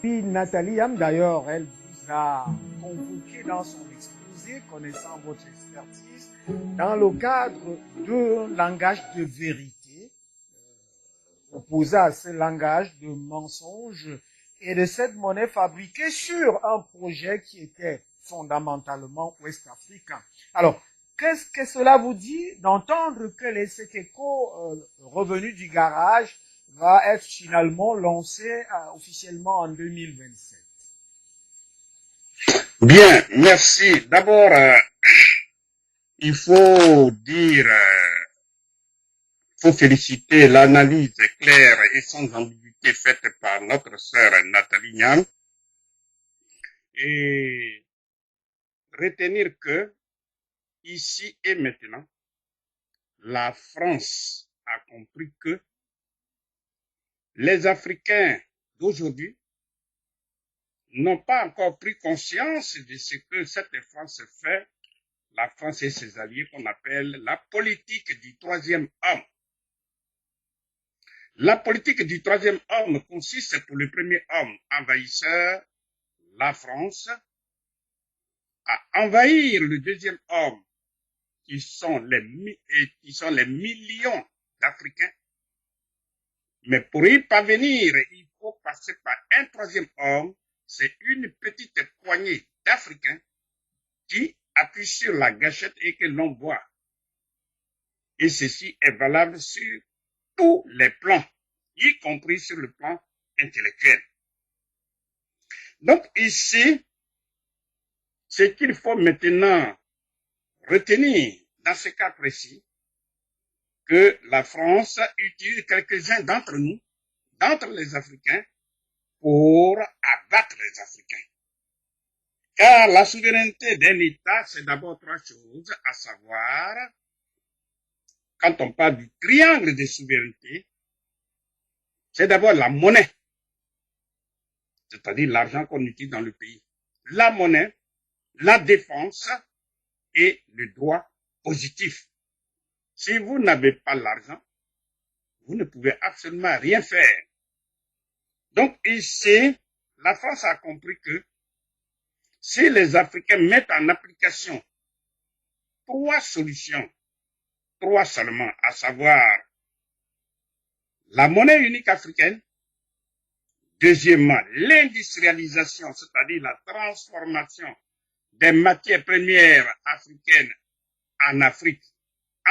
Puis Nathalie Yam, d'ailleurs, elle vous a convoqué dans son exposé, connaissant votre expertise, dans le cadre d'un langage de vérité, opposé à ce langage de mensonge et de cette monnaie fabriquée sur un projet qui était fondamentalement ouest-africain. Alors, qu'est-ce que cela vous dit d'entendre que les Sekeko revenus du garage va être finalement lancé officiellement en 2027? Bien, merci. D'abord, il faut dire, faut féliciter l'analyse claire et sans ambiguïté faite par notre sœur Nathalie Niang et retenir que, ici et maintenant, la France a compris que les Africains d'aujourd'hui n'ont pas encore pris conscience de ce que cette France fait, la France et ses alliés, qu'on appelle la politique du troisième homme. La politique du troisième homme consiste pour le premier homme envahisseur, la France, à envahir le deuxième homme, qui sont les millions d'Africains. Mais pour y parvenir, il faut passer par un troisième homme, c'est une petite poignée d'Africains qui appuient sur la gâchette et que l'on voit. Et ceci est valable sur tous les plans, y compris sur le plan intellectuel. Donc ici, ce qu'il faut maintenant retenir dans ce cas précis, que la France utilise quelques-uns d'entre nous, d'entre les Africains, pour abattre les Africains. Car la souveraineté d'un État, c'est d'abord trois choses, à savoir, quand on parle du triangle de souveraineté, c'est d'abord la monnaie, c'est-à-dire l'argent qu'on utilise dans le pays. La monnaie, la défense et le droit positif. Si vous n'avez pas l'argent, vous ne pouvez absolument rien faire. Donc ici, la France a compris que si les Africains mettent en application trois solutions, trois seulement, à savoir la monnaie unique africaine, deuxièmement, l'industrialisation, c'est-à-dire la transformation des matières premières africaines en Afrique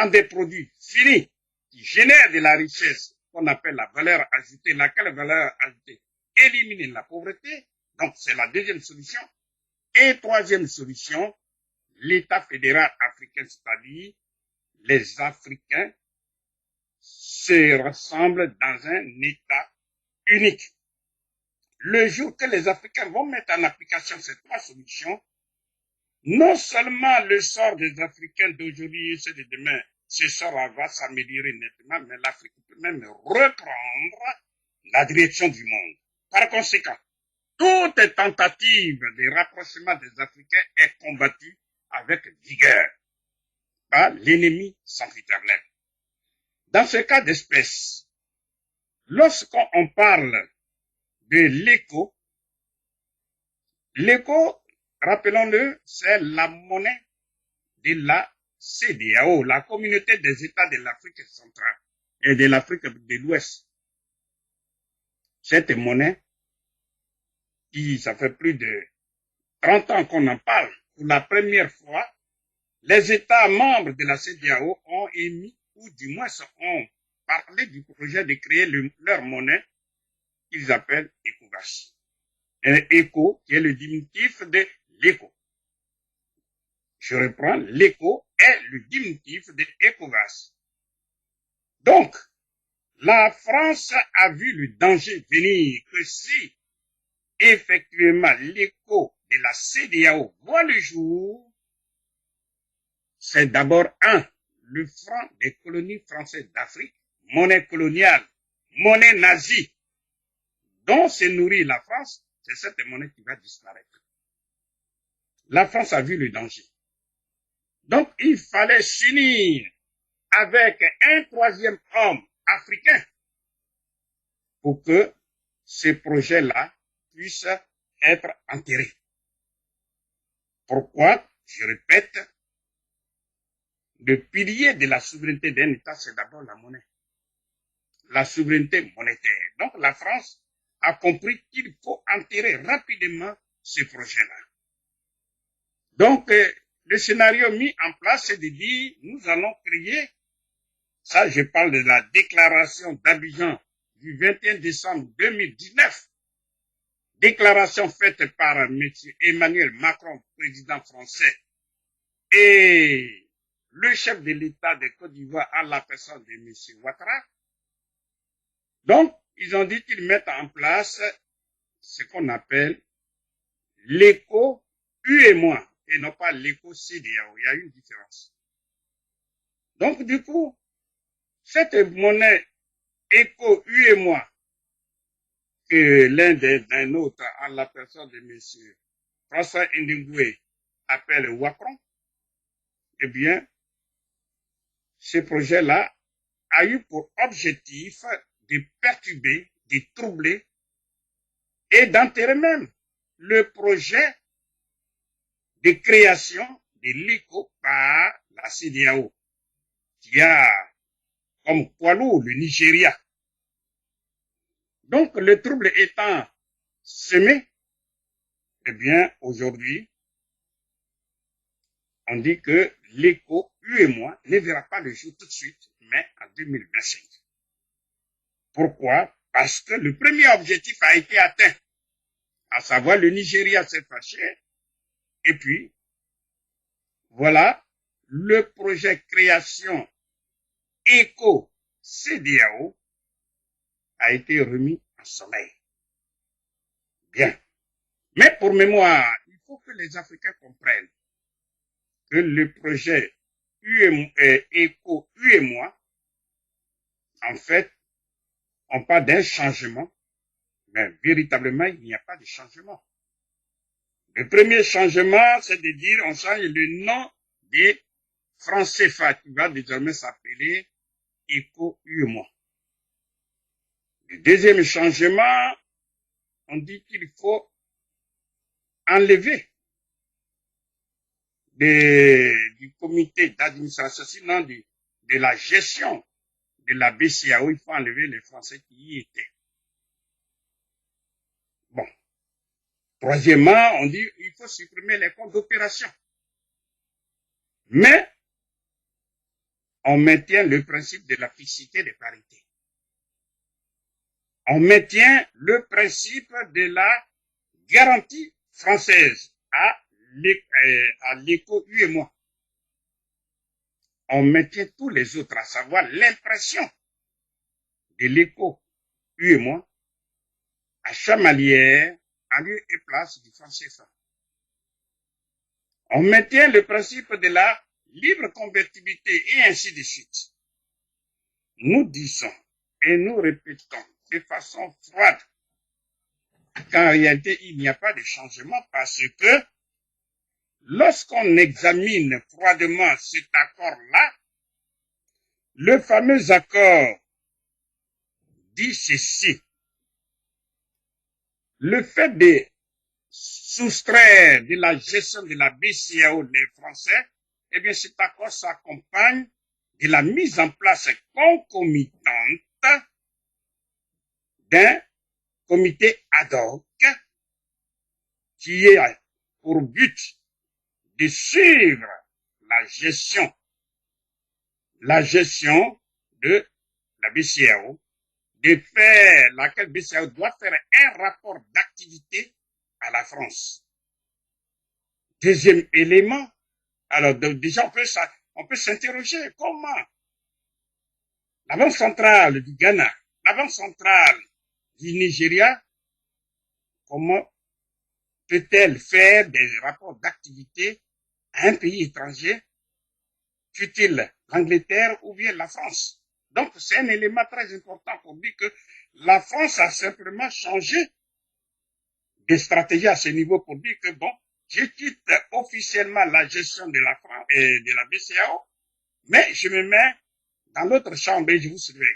en des produits finis qui génèrent de la richesse qu'on appelle la valeur ajoutée, laquelle valeur ajoutée élimine la pauvreté, donc c'est la deuxième solution. Et troisième solution, l'État fédéral africain, c'est-à-dire les Africains se rassemblent dans un État unique. Le jour que les Africains vont mettre en application ces trois solutions, non seulement le sort des Africains d'aujourd'hui et ceux de demain, ce sort va s'améliorer nettement, mais l'Afrique peut même reprendre la direction du monde. Par conséquent, toute tentative de rapprochement des Africains est combattue avec vigueur par l'ennemi sempiternel. Dans ce cas d'espèce, lorsqu'on parle de l'éco, rappelons-le, c'est la monnaie de la CEDEAO, la communauté des États de l'Afrique centrale et de l'Afrique de l'Ouest. Cette monnaie, qui ça fait plus de 30 ans qu'on en parle, pour la première fois, les États membres de la CEDEAO ont émis, ou du moins ont parlé du projet de créer leur monnaie qu'ils appellent ECOWAS. Et ECO, qui est le diminutif de l'ECO. Je reprends, l'ECO est le diminutif de ECOWAS. Donc, la France a vu le danger venir que si effectivement l'ECO de la CEDEAO voit le jour, c'est d'abord le franc des colonies françaises d'Afrique, monnaie coloniale, monnaie nazie, dont se nourrit la France, c'est cette monnaie qui va disparaître. La France a vu le danger. Donc, il fallait s'unir avec un troisième homme africain pour que ce projet-là puisse être enterré. Pourquoi? Je répète, le pilier de la souveraineté d'un État, c'est d'abord la monnaie. La souveraineté monétaire. Donc la France a compris qu'il faut enterrer rapidement ce projet-là. Donc le scénario mis en place, c'est de dire, nous allons créer, ça je parle de la déclaration d'Abidjan du 21 décembre 2019, déclaration faite par M. Emmanuel Macron, président français, et le chef de l'État de Côte d'Ivoire à la personne de M. Ouattara. Donc, ils ont dit qu'ils mettent en place ce qu'on appelle l'éco-UEMOA et non pas l'éco-CEDEAO. Il y a une différence. Donc, du coup, cette monnaie éco-UEMOA que l'un d'un autre, à la personne de M. François Ndingwe, appelle Wacron, eh bien, ce projet-là a eu pour objectif de perturber, de troubler et d'enterrer même le projet de création de l'ECO par la CEDEAO, qui a comme poids lourd le Nigeria. Donc, le trouble étant semé, eh bien, aujourd'hui, on dit que l'ECO, UEMOA, ne verra pas le jour tout de suite, mais en 2025. Pourquoi? Parce que le premier objectif a été atteint, à savoir le Nigeria s'est fâché, et puis, voilà, le projet création ECO-CEDEAO a été remis en sommeil. Bien. Mais pour mémoire, il faut que les Africains comprennent que le projet ECO-UEMOA, en fait, on parle d'un changement, mais véritablement, il n'y a pas de changement. Le premier changement, c'est de dire, on change le nom des francs CFA, qui va désormais s'appeler ECO-UEMOA. Le deuxième changement, on dit qu'il faut enlever du comité d'administration, sinon de la gestion de la BCAO, il faut enlever les Français qui y étaient. Bon. Troisièmement, on dit qu'il faut supprimer les comptes d'opération. Mais, on maintient le principe de la fixité des parités. On maintient le principe de la garantie française à l'ECO-UEMOA. On maintient tous les autres, à savoir l'impression de l'ECO-UEMOA à chamalière, en lieu et place du franc CFA. On maintient le principe de la libre convertibilité et ainsi de suite. Nous disons et nous répétons de façon froide qu'en réalité, il n'y a pas de changement parce que lorsqu'on examine froidement cet accord-là, le fameux accord dit ceci. Le fait de soustraire de la gestion de la BCAO des Français, eh bien cet accord s'accompagne de la mise en place concomitante d'un comité ad hoc qui a pour but de suivre la gestion de la BCAO, de faire, laquelle BCAO doit faire un rapport d'activité à la France. Deuxième élément, alors déjà on peut s'interroger comment la Banque centrale du Ghana, la Banque centrale du Nigeria, comment peut-elle faire des rapports d'activité à un pays étranger, fût-il l'Angleterre ou bien la France? Donc, c'est un élément très important pour dire que la France a simplement changé de stratégie à ce niveau pour dire que bon, je quitte officiellement la gestion de la France et de la BCAO, mais je me mets dans l'autre chambre et je vous surveille.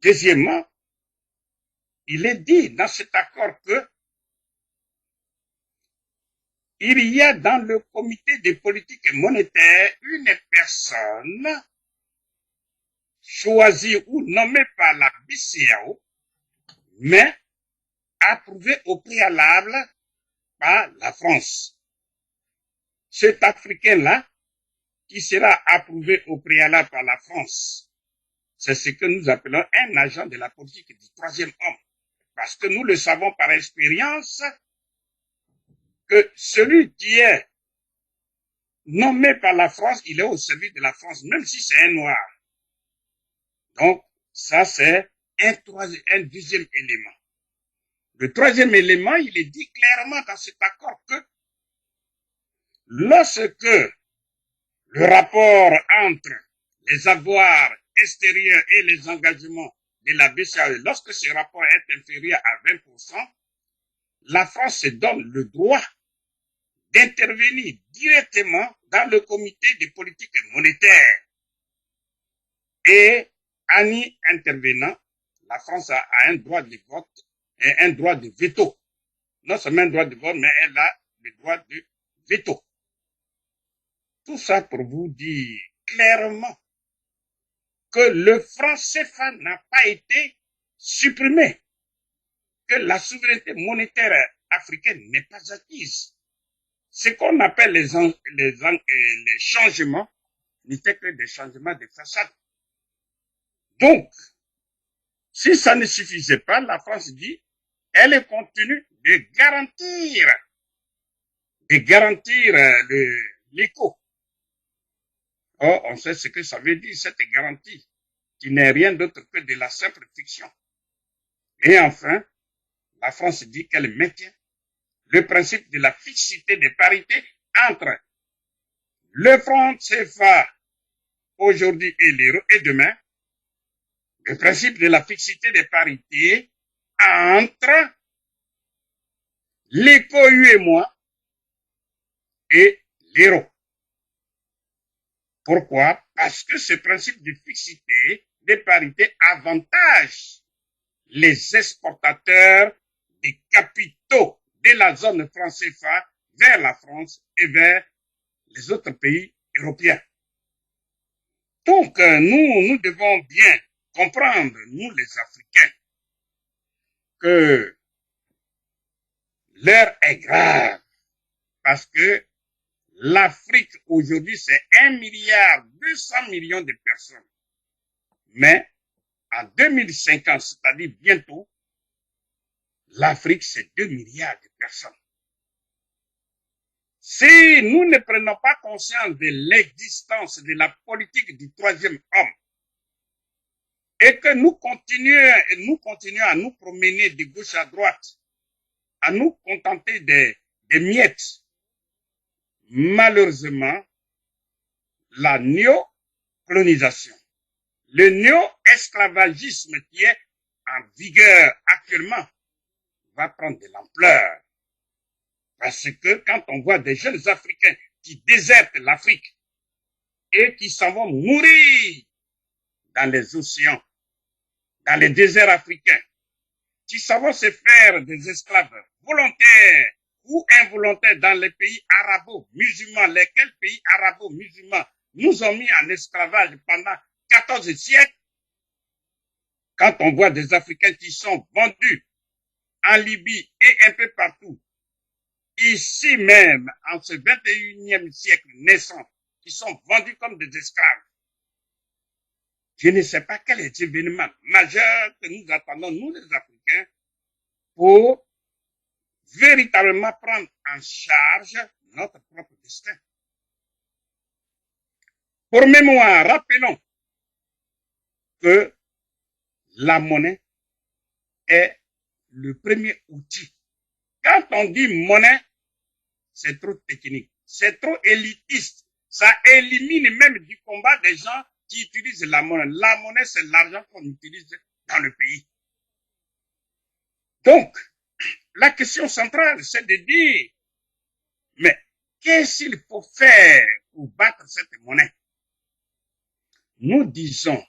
Deuxièmement, il est dit dans cet accord que il y a dans le comité de politique monétaire une personne choisie ou nommée par la BCEAO, mais approuvée au préalable par la France. Cet Africain-là, qui sera approuvé au préalable par la France, c'est ce que nous appelons un agent de la politique du troisième homme. Parce que nous le savons par expérience que celui qui est nommé par la France, il est au service de la France, même si c'est un noir. Donc, ça c'est un deuxième élément. Le troisième élément, il est dit clairement dans cet accord que lorsque le rapport entre les avoirs extérieurs et les engagements de la BCEAO, lorsque ce rapport est inférieur à 20%, la France se donne le droit d'intervenir directement dans le comité de politique monétaire. Et en y intervenant, la France a un droit de vote et un droit de veto. Non seulement un droit de vote, mais elle a le droit de veto. Tout ça pour vous dire clairement que le franc CFA n'a pas été supprimé, que la souveraineté monétaire africaine n'est pas acquise. Ce qu'on appelle les changements n'étaient que des changements de façade. Donc, si ça ne suffisait pas, la France dit, elle continue de garantir l'écho. Or, on sait ce que ça veut dire, cette garantie, qui n'est rien d'autre que de la simple fiction. Et enfin, la France dit qu'elle maintient le principe de la fixité des parités entre le franc CFA aujourd'hui et l'euro et demain, le principe de la fixité des parités entre l'éco UEMOA et l'euro. Pourquoi? Parce que ce principe de fixité des parités avantage les exportateurs des capitaux de la zone franc CFA vers la France et vers les autres pays européens. Donc, nous devons bien comprendre, nous les Africains, que l'heure est grave parce que l'Afrique aujourd'hui c'est 1,2 milliard de personnes. Mais en 2050, c'est-à-dire bientôt, l'Afrique c'est 2 milliards de personnes. Si nous ne prenons pas conscience de l'existence de la politique du troisième homme et que nous continuons à nous promener de gauche à droite, à nous contenter des miettes, malheureusement, la néocolonisation, le néo-esclavagisme qui est en vigueur actuellement va prendre de l'ampleur. Parce que quand on voit des jeunes Africains qui désertent l'Afrique et qui s'en vont mourir dans les océans, dans les déserts africains, qui s'en vont se faire des esclaves volontaires ou involontaires dans les pays arabo-musulmans, lesquels pays arabo-musulmans nous ont mis en esclavage pendant 14 siècles, quand on voit des Africains qui sont vendus en Libye et un peu partout, ici même, en ce 21e siècle naissant, qui sont vendus comme des esclaves. Je ne sais pas quel est l'événement majeur que nous attendons, nous les Africains, pour véritablement prendre en charge notre propre destin. Pour mémoire, rappelons que la monnaie est le premier outil. Quand on dit monnaie, c'est trop technique, c'est trop élitiste. Ça élimine même du combat des gens qui utilisent la monnaie. La monnaie, c'est l'argent qu'on utilise dans le pays. Donc, la question centrale, c'est de dire, mais qu'est-ce qu'il faut faire pour battre cette monnaie? Nous disons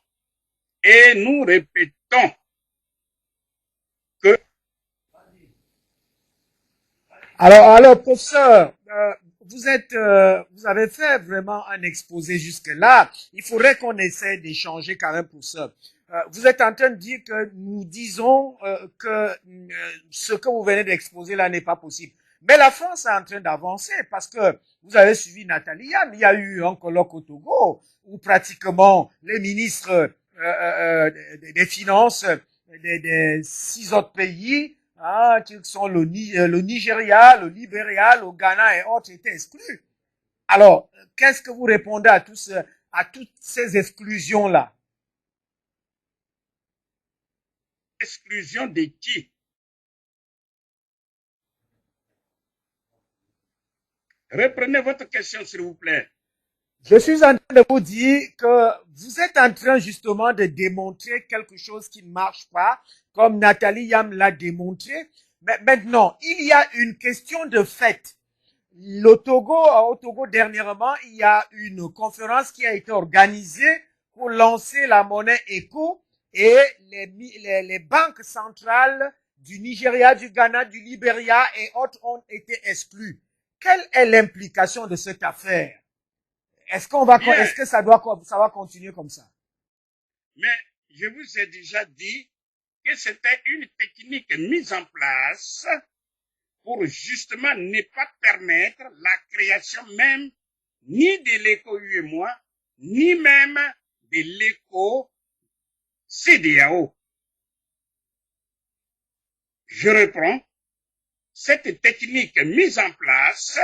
et nous répétons que Alors, professeur, vous avez fait vraiment un exposé jusque-là. Il faudrait qu'on essaie d'échanger quand même, professeur. Vous êtes en train de dire que nous disons que ce que vous venez d'exposer là n'est pas possible. Mais la France est en train d'avancer parce que vous avez suivi Nathalie Yann. Il y a eu un colloque au Togo où pratiquement les ministres des Finances des 6 autres pays, hein, qui sont le Nigeria, le Libéria, le Ghana et autres, étaient exclus. Alors, qu'est-ce que vous répondez à toutes ces exclusions-là? Exclusion de qui? Reprenez votre question, s'il vous plaît. Je suis en train de vous dire que vous êtes en train justement de démontrer quelque chose qui ne marche pas, comme Nathalie Yam l'a démontré. Mais maintenant, il y a une question de fait. Au Togo, dernièrement, il y a une conférence qui a été organisée pour lancer la monnaie ECO et les banques centrales du Nigeria, du Ghana, du Libéria et autres ont été exclues. Quelle est l'implication de cette affaire? Est-ce que ça va continuer comme ça? Mais je vous ai déjà dit que c'était une technique mise en place pour justement ne pas permettre la création même ni de l'éco-UEMOA, ni même de l'éco-CEDEAO. Je reprends. Cette technique mise en place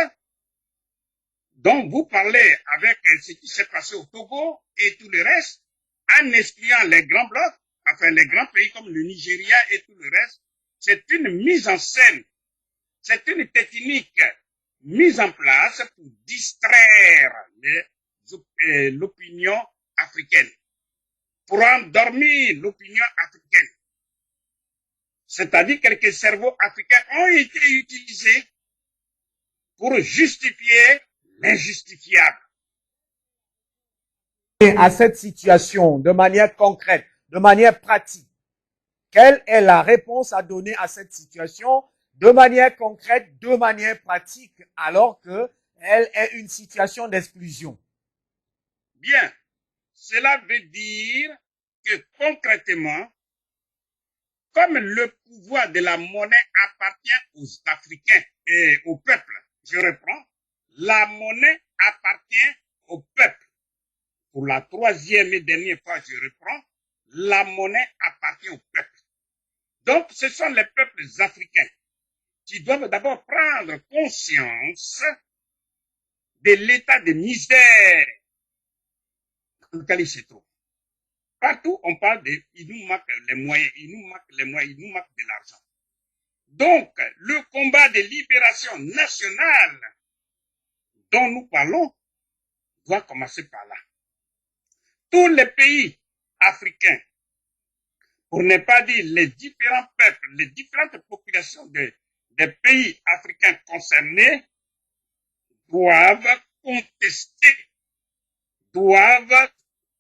dont vous parlez avec ce qui s'est passé au Togo et tout le reste, en excluant les grands blocs, enfin les grands pays comme le Nigeria et tout le reste, c'est une mise en scène, c'est une technique mise en place pour distraire l'opinion africaine, pour endormir l'opinion africaine. C'est-à-dire que quelques cerveaux africains ont été utilisés pour justifier l'injustifiable. À cette situation, de manière concrète, de manière pratique, quelle est la réponse à donner à cette situation de manière concrète, de manière pratique, alors que elle est une situation d'exclusion? Bien, cela veut dire que concrètement, comme le pouvoir de la monnaie appartient aux Africains et au peuple, je reprends, la monnaie appartient au peuple. Pour la troisième et dernière fois, je reprends, la monnaie appartient au peuple. Donc, ce sont les peuples africains qui doivent d'abord prendre conscience de l'état de misère dans lequel ils se trouvent. Partout, on parle il nous manque les moyens, il nous manque de l'argent. Donc, le combat de libération nationale dont nous parlons doit commencer par là. Tous les pays africains, pour ne pas dire les différents peuples, les différentes populations des pays africains concernés, doivent contester, doivent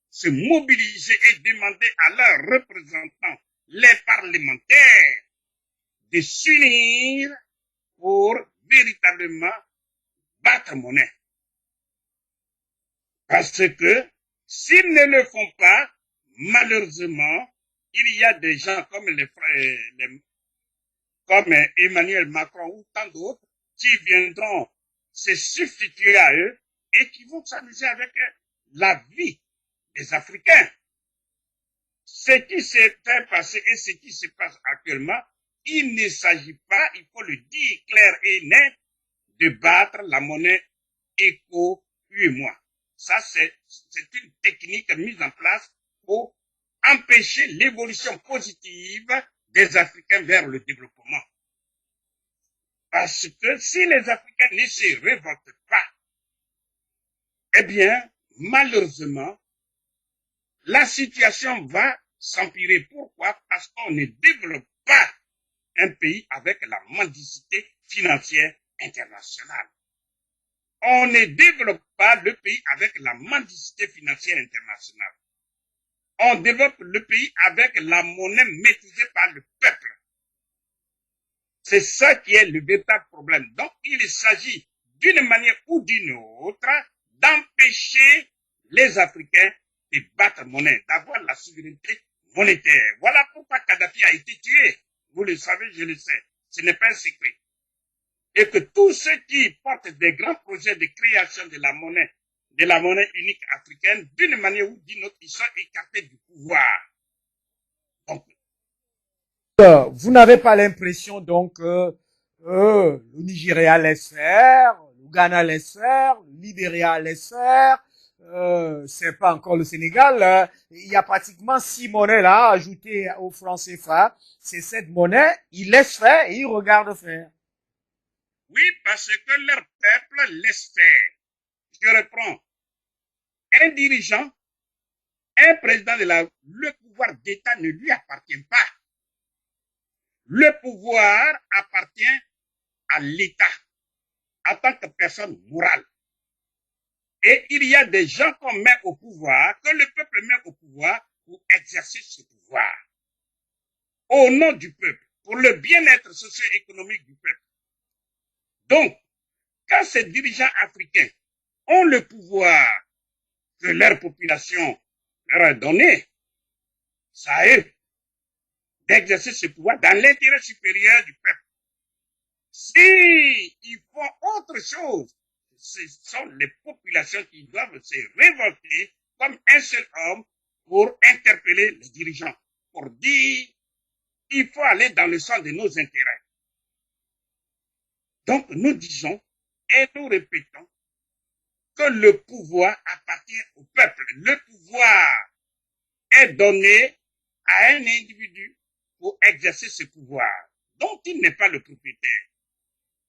se mobiliser et demander à leurs représentants, les parlementaires, de s'unir pour véritablement battre monnaie. Parce que s'ils ne le font pas, malheureusement, il y a des gens comme comme Emmanuel Macron ou tant d'autres qui viendront se substituer à eux et qui vont s'amuser avec la vie des Africains. Ce qui s'est passé et ce qui se passe actuellement, il ne s'agit pas, il faut le dire clair et net, de battre la monnaie éco-UEMOA. Ça, c'est une technique mise en place pour empêcher l'évolution positive des Africains vers le développement. Parce que si les Africains ne se révoltent pas, eh bien, malheureusement, la situation va s'empirer. Pourquoi? Parce qu'on ne développe pas un pays avec la mendicité financière internationale. On ne développe pas le pays avec la mendicité financière internationale. On développe le pays avec la monnaie maîtrisée par le peuple. C'est ça qui est le véritable problème. Donc, il s'agit d'une manière ou d'une autre d'empêcher les Africains de battre monnaie, d'avoir la souveraineté monétaire. Voilà pourquoi Kadhafi a été tué. Vous le savez, je le sais. Ce n'est pas un secret. Et que tous ceux qui portent des grands projets de création de la monnaie unique africaine, d'une manière ou d'une autre, ils sont écartés du pouvoir. Donc, vous n'avez pas l'impression donc que le Nigeria laisse faire, le Ghana laisse faire, le Libéria laisse faire, c'est pas encore le Sénégal. Il y a pratiquement 6 monnaies là ajoutées au franc CFA. C'est cette monnaie, ils laissent faire et ils regardent faire. oui, parce que leur peuple laisse faire. Je reprends. Un dirigeant, un président le pouvoir d'État ne lui appartient pas. Le pouvoir appartient à l'État en tant que personne morale. Et il y a des gens qu'on met au pouvoir, que le peuple met au pouvoir pour exercer ce pouvoir. Au nom du peuple, pour le bien-être socio-économique du peuple. Donc, quand ces dirigeants africains ont le pouvoir que leur population leur a donné, ça à eux d'exercer ce pouvoir dans l'intérêt supérieur du peuple. Si ils font autre chose, ce sont les populations qui doivent se révolter comme un seul homme pour interpeller les dirigeants, pour dire il faut aller dans le sens de nos intérêts. Donc nous disons et nous répétons que le pouvoir appartient au peuple. Le pouvoir est donné à un individu pour exercer ce pouvoir, dont il n'est pas le propriétaire.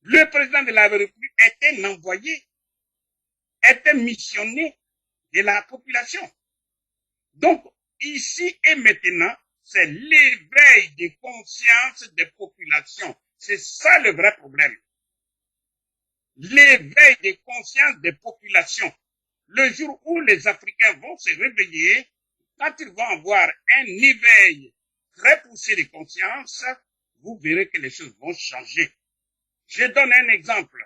Le président de la République est un envoyé, est un missionné de la population. Donc, ici et maintenant, c'est l'éveil des consciences des populations. C'est ça le vrai problème. L'éveil des consciences des populations. Le jour où les Africains vont se réveiller, quand ils vont avoir un éveil très poussé de conscience, vous verrez que les choses vont changer. Je donne un exemple.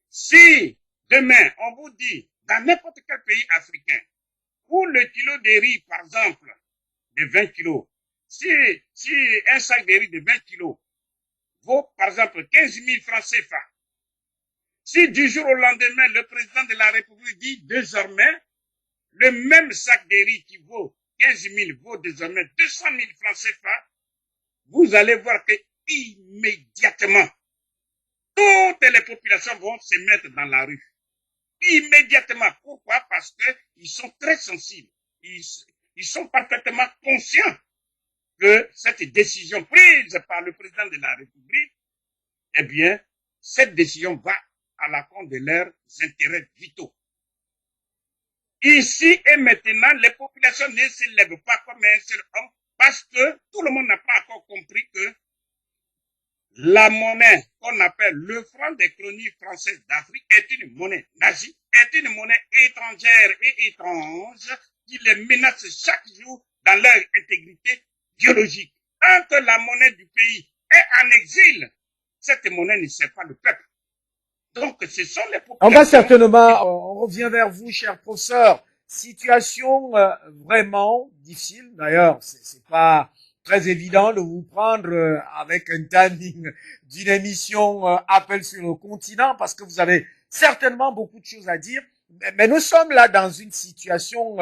Si demain, on vous dit, dans n'importe quel pays africain, pour le kilo de riz, par exemple, de 20 kilos, si un sac de riz de 20 kilos vaut, par exemple, 15 000 francs CFA, si du jour au lendemain, le président de la République dit désormais, le même sac de riz qui vaut 15 000 vaut désormais 200 000 francs CFA, vous allez voir que immédiatement, toutes les populations vont se mettre dans la rue. Immédiatement. Pourquoi? Parce qu'ils sont très sensibles. Ils sont parfaitement conscients que cette décision prise par le président de la République, eh bien, cette décision va à la compte de leurs intérêts vitaux. Ici et maintenant, les populations ne se lèvent pas comme un seul homme parce que tout le monde n'a pas encore compris que la monnaie qu'on appelle le franc des colonies françaises d'Afrique est une monnaie nazie, est une monnaie étrangère et étrange qui les menace chaque jour dans leur intégrité biologique. Tant que la monnaie du pays est en exil, cette monnaie ne sert pas le peuple. Donc, ce sont les populations... On va certainement, on revient vers vous, cher professeur. Situation vraiment difficile. D'ailleurs, c'est pas très évident de vous prendre avec un timing d'une émission Appel sur le continent parce que vous avez certainement beaucoup de choses à dire. Mais nous sommes là dans une situation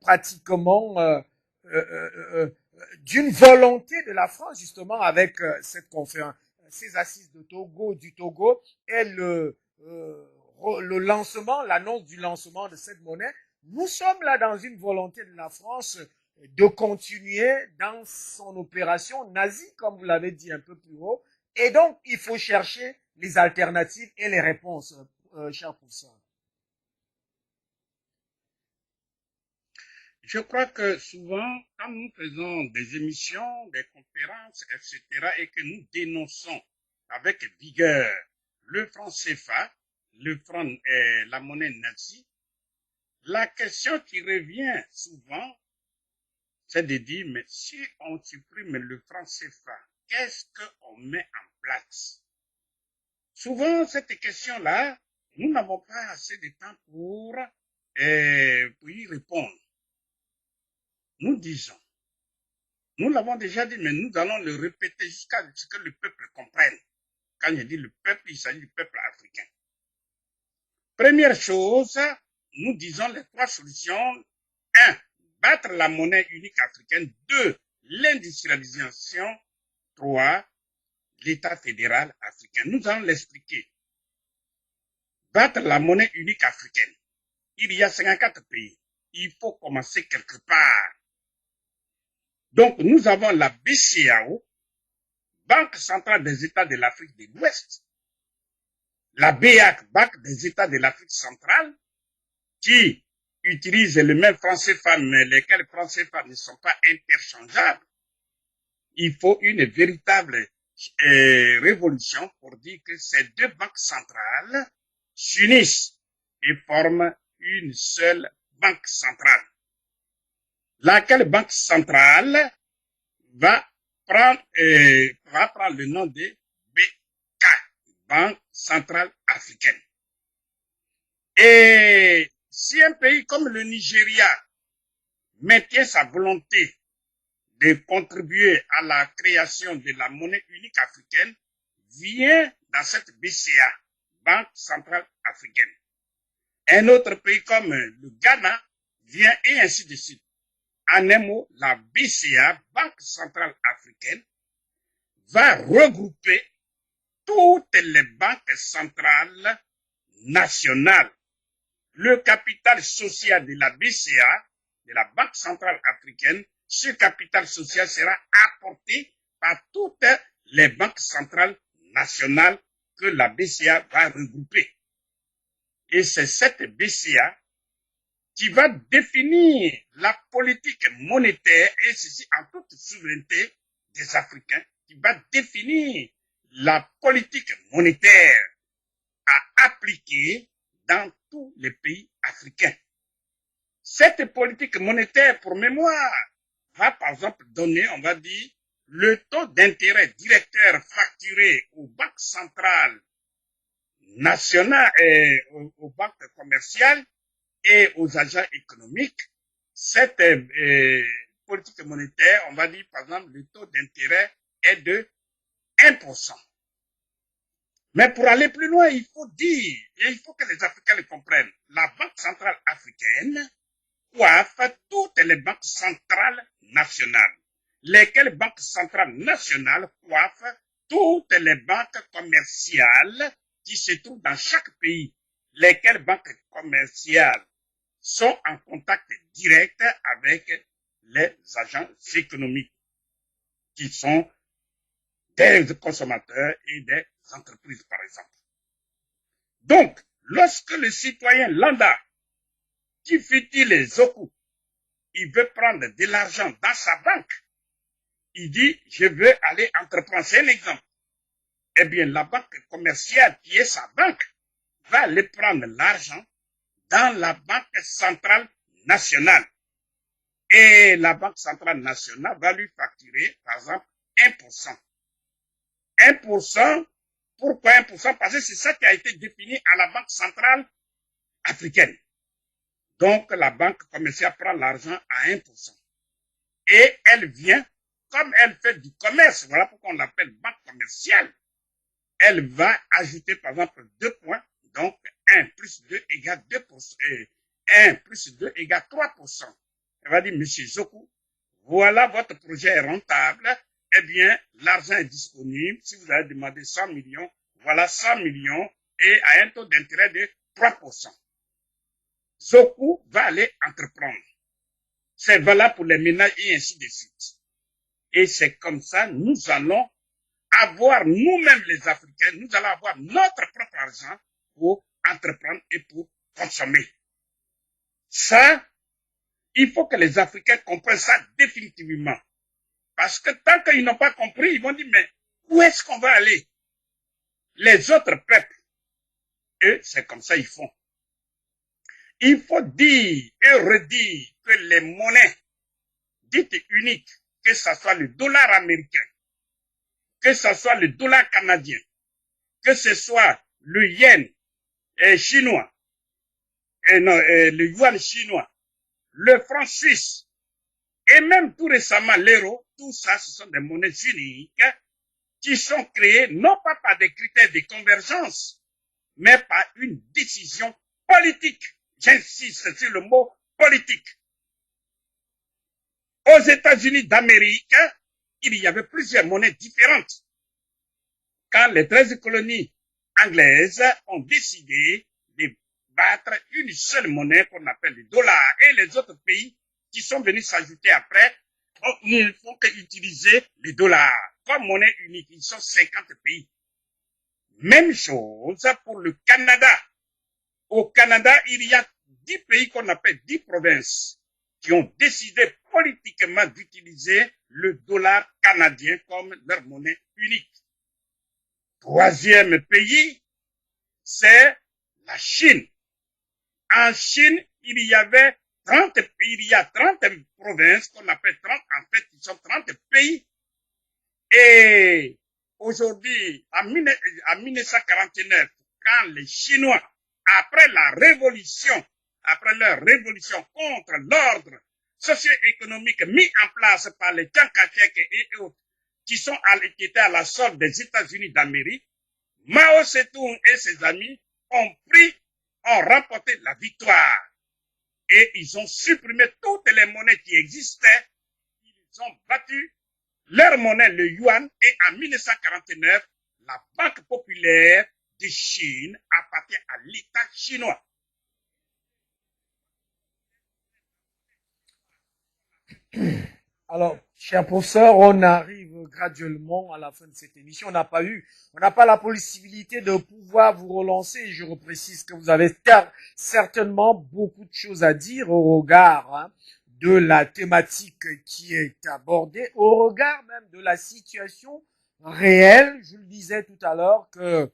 pratiquement d'une volonté de la France justement avec cette conférence, ces assises du Togo et le lancement, l'annonce du lancement de cette monnaie. Nous sommes là dans une volonté de la France de continuer dans son opération nazie, comme vous l'avez dit un peu plus haut. Et donc, il faut chercher les alternatives et les réponses, cher professeur. Je crois que souvent, quand nous faisons des émissions, des conférences, etc., et que nous dénonçons avec vigueur le franc CFA, le franc, la monnaie nazie, la question qui revient souvent, c'est de dire, mais si on supprime le franc CFA, qu'est-ce qu'on met en place. Souvent, cette question-là, nous n'avons pas assez de temps pour y répondre. Nous disons, nous l'avons déjà dit, mais nous allons le répéter jusqu'à ce que le peuple comprenne. Quand je dis le peuple, il s'agit du peuple africain. Première chose, nous disons les trois solutions. 1. Battre la monnaie unique africaine. 2. L'industrialisation. 3. L'État fédéral africain. Nous allons l'expliquer. Battre la monnaie unique africaine. Il y a 54 pays. Il faut commencer quelque part. Donc, nous avons la BCAO, Banque centrale des États de l'Afrique de l'Ouest, la BEAC, Banque des États de l'Afrique centrale, qui utilise le même franc CFA, mais lesquels francs CFA ne sont pas interchangeables. Il faut une véritable révolution pour dire que ces deux banques centrales s'unissent et forment une seule banque centrale. Laquelle banque centrale va prendre le nom de BK, Banque centrale africaine. Et si un pays comme le Nigeria maintient sa volonté de contribuer à la création de la monnaie unique africaine, vient dans cette BCA, Banque centrale africaine. Un autre pays comme le Ghana vient et ainsi de suite. En un mot, la BCA, Banque centrale africaine, va regrouper toutes les banques centrales nationales. Le capital social de la BCA, de la Banque centrale africaine, ce capital social sera apporté par toutes les banques centrales nationales que la BCA va regrouper. Et c'est cette BCA qui va définir la politique monétaire, et ceci en toute souveraineté des Africains, qui va définir la politique monétaire à appliquer dans tous les pays africains. Cette politique monétaire, pour mémoire, va par exemple donner, on va dire, le taux d'intérêt directeur facturé aux banques centrales nationales et aux banques commerciales et aux agents économiques. Cette politique monétaire, on va dire par exemple, le taux d'intérêt est de 1%. Mais pour aller plus loin, il faut dire, et il faut que les Africains le comprennent, la Banque centrale africaine coiffe toutes les banques centrales nationales. Lesquelles banques centrales nationales coiffent toutes les banques commerciales qui se trouvent dans chaque pays. Lesquelles banques commerciales sont en contact direct avec les agents économiques qui sont des consommateurs et des entreprises, par exemple. Donc, lorsque le citoyen lambda, qui fait-il les ocus, il veut prendre de l'argent dans sa banque, il dit, je veux aller entreprendre. C'est un exemple. Eh bien, la banque commerciale qui est sa banque va aller prendre l'argent dans la Banque centrale nationale. Et la Banque centrale nationale va lui facturer, par exemple, 1%. 1%, pourquoi 1%? Parce que c'est ça qui a été défini à la Banque centrale africaine. Donc, la banque commerciale prend l'argent à 1%. Et elle vient, comme elle fait du commerce, voilà pourquoi on l'appelle banque commerciale, elle va ajouter, par exemple, 2 points. Donc, 1 plus 2 égale 2%. 1 plus 2 égale 3%. Elle va dire, monsieur Zoku, voilà votre projet est rentable. Eh bien, l'argent est disponible. Si vous avez demandé 100 millions, voilà 100 millions et à un taux d'intérêt de 3%. Zoku va aller entreprendre. C'est valable pour les ménages et ainsi de suite. Et c'est comme ça, nous allons avoir nous-mêmes les Africains, nous allons avoir notre propre argent pour entreprendre et pour consommer. Ça, il faut que les Africains comprennent ça définitivement. Parce que tant qu'ils n'ont pas compris, ils vont dire, mais où est-ce qu'on va aller? Les autres peuples, eux, c'est comme ça ils font. Il faut dire et redire que les monnaies dites uniques, que ce soit le dollar américain, que ce soit le dollar canadien, que ce soit le yen chinois, le yuan chinois, le franc suisse, et même tout récemment l'euro, tout ça, ce sont des monnaies uniques qui sont créées non pas par des critères de convergence, mais par une décision politique. J'insiste sur le mot politique. Aux États-Unis d'Amérique, il y avait plusieurs monnaies différentes. Quand les 13 colonies anglaises ont décidé de battre une seule monnaie qu'on appelle le dollar, et les autres pays qui sont venus s'ajouter après, ils ne font qu'utiliser le dollar comme monnaie unique. Ils sont 50 pays. Même chose pour le Canada. Au Canada, il y a 10 pays qu'on appelle 10 provinces qui ont décidé politiquement d'utiliser le dollar canadien comme leur monnaie unique. Troisième pays, c'est la Chine. En Chine, il y avait 30 pays, il y a 30 provinces qu'on appelle 30, en fait, ils sont 30 pays. Et aujourd'hui, en 1949, quand les Chinois, après leur révolution contre l'ordre socio-économique mis en place par les Chiang Kai-shek et autres, qui étaient à la solde des États-Unis d'Amérique, Mao Zedong et ses amis ont remporté la victoire. Et ils ont supprimé toutes les monnaies qui existaient. Ils ont battu leur monnaie, le yuan, et en 1949, la Banque populaire de Chine appartient à l'État chinois. Alors, cher professeur, on arrive graduellement à la fin de cette émission. On n'a pas la possibilité de pouvoir vous relancer. Je reprécise que vous avez certainement beaucoup de choses à dire au regard de la thématique qui est abordée, au regard même de la situation réelle. Je le disais tout à l'heure que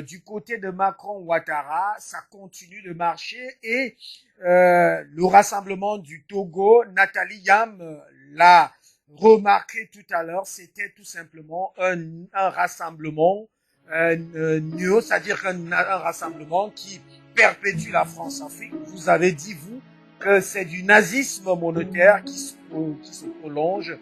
du côté de Macron-Ouattara, ça continue de marcher et le rassemblement du Togo, Nathalie Yam l'a remarqué tout à l'heure, c'était tout simplement un rassemblement neuf, c'est-à-dire un rassemblement qui perpétue la France-Afrique. Vous avez dit, vous, que c'est du nazisme monétaire qui se prolonge